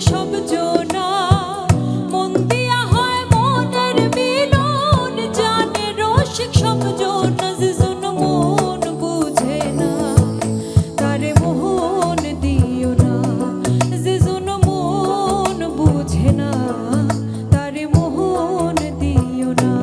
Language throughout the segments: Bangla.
সব জনা মন দিয়া হয় মনের মিলন জানে রসিক সব জনা যেজন মন বুঝে না তারে মোহন দিও না যেজন মন বুঝে না তারে মোহন দিও না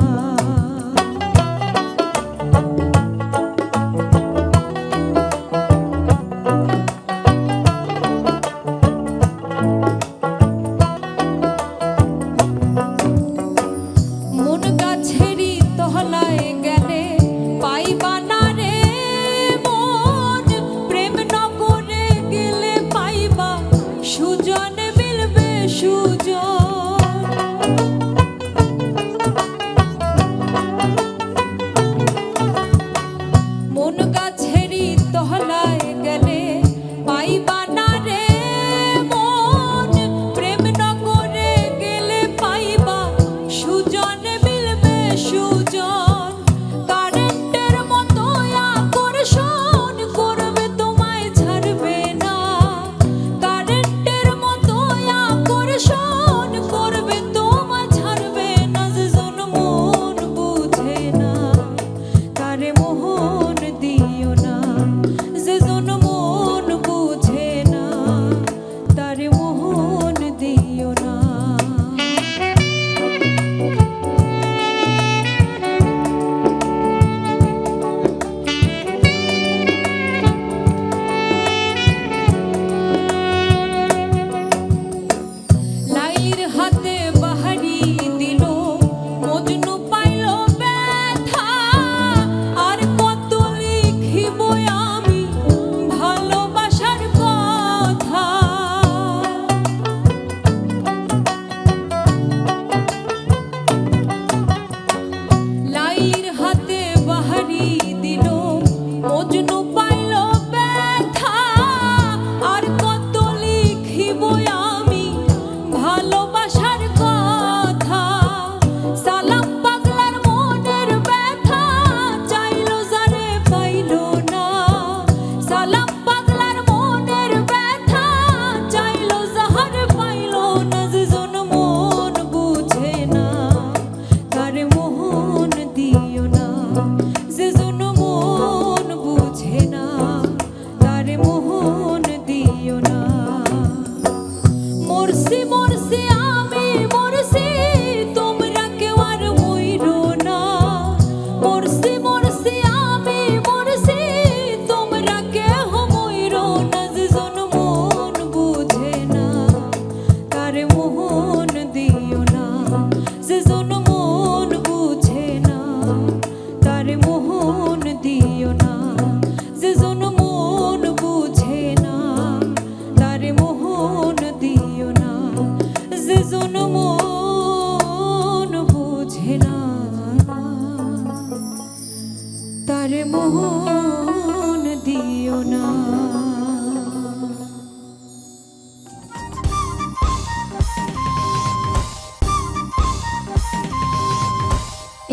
মোহন দিও না।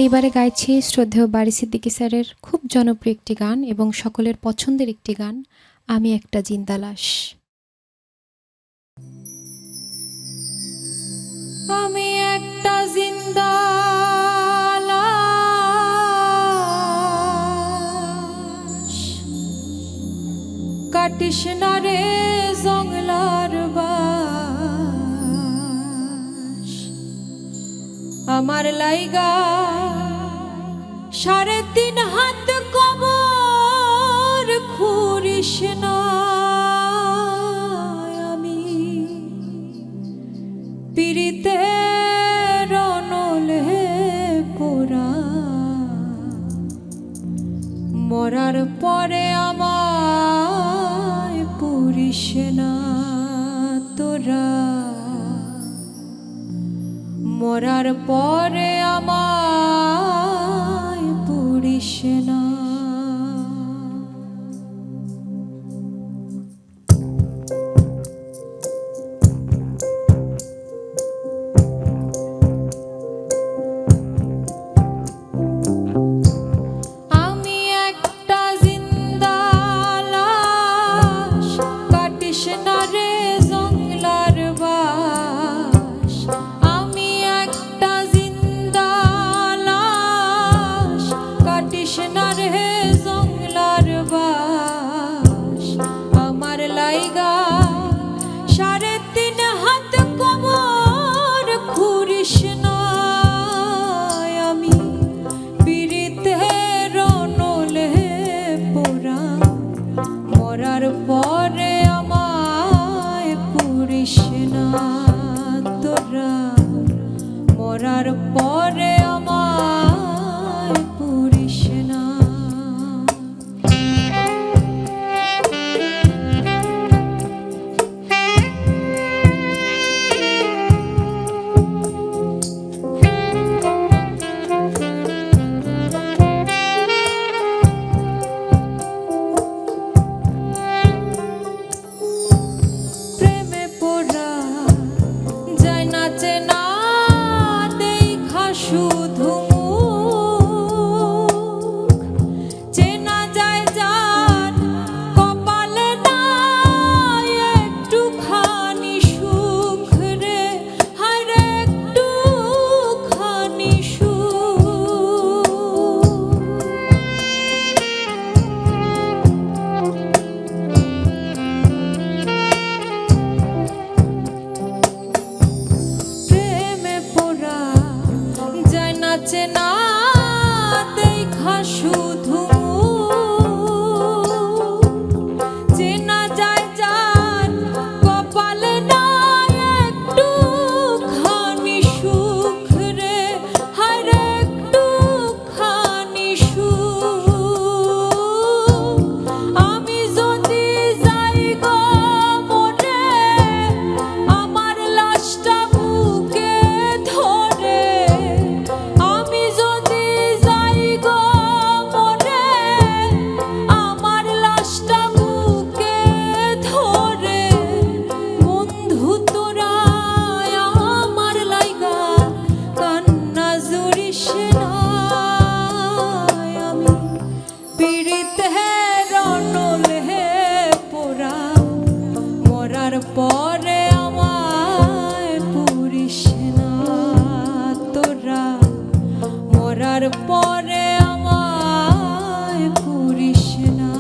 এইবারে গাইছি শ্রদ্ধেয় বারী সিদ্দিকী স্যারের খুব জনপ্রিয় একটি গান এবং সকলের পছন্দের একটি গান, আমি একটা জিন্দা লাশ। আমি একটা জিন্দা লাশ, কাটিস না রে জংলার বাস, আমার লাইগা 3.5 হাত কবর খুঁড়িস না। আমি পীড়িতের নলে পোড়া, মরার পরে আমায় পুরিস না তোরা, মরার পরে আমায় পুরিস না। আমি একটা জিন্দা লাশ, কাটিস না রে জংলার বাস, মরার পরে আমায় পুরিস না। প্রেমে পড়া যায় না চেনা দেখা শুধু মুখ, চেনা যায় যার কপালে নাই একটুখানি সুখ রে, হায় রে একটুখানি সুখ। প্রেমে পড়া যায় না চেনা দেখা শুধু চেনা যায় যার কপালে নাই একটুখানি সুখ রে, হায় রে একটুখানি সুখ। আমি যদি যাই গো মরে, আমার লাশটা বুকে ধরে, আমি যদি যাই গো মরে, আমার লাশটা বুকে ধরে, বন্ধু তোরা আমার লাইগা কান্না জুড়িস না। আমি পীড়িতের অনল হে পোড়া, মরার পরে আমায় পুরিস না তোরা, মরার পরে আমায় পুরিস না।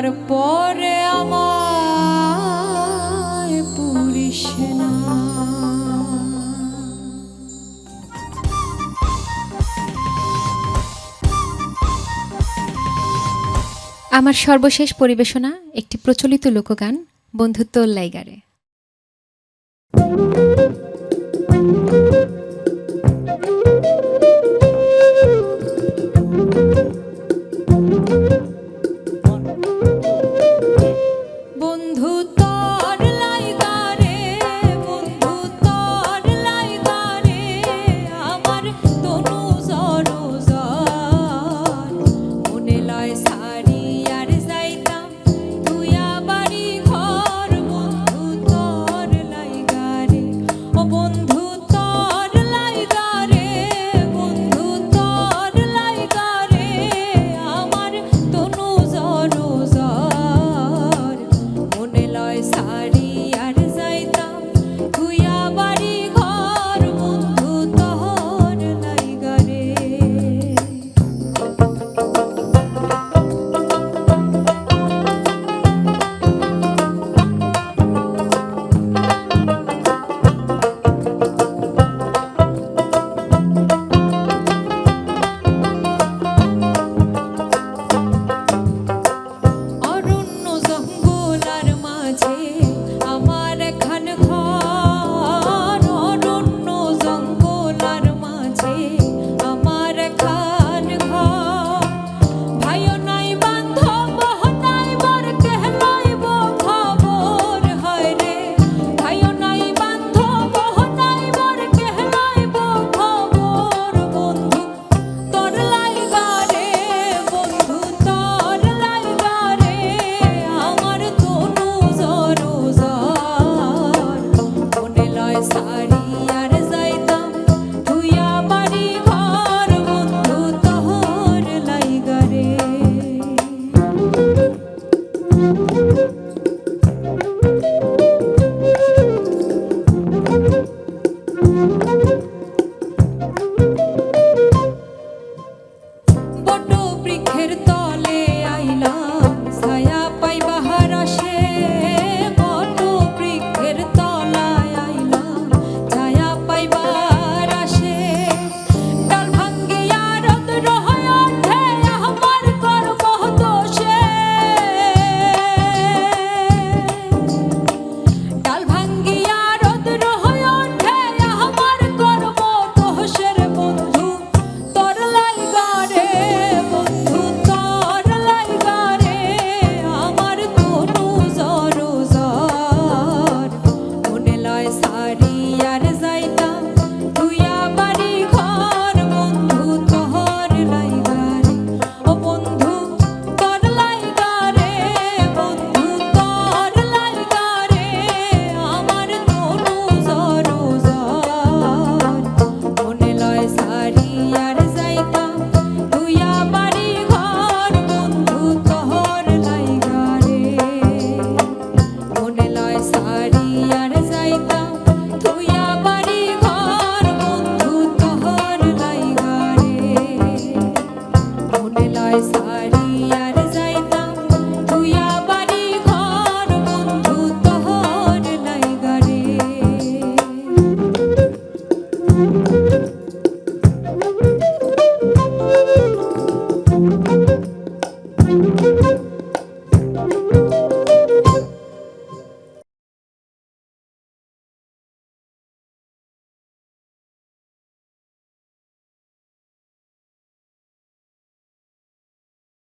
মরার পরে আমায় পুরিস না। আমার সর্বশেষ পরিবেশনা একটি প্রচলিত লোকগান বন্ধুত্ব লাইগারে।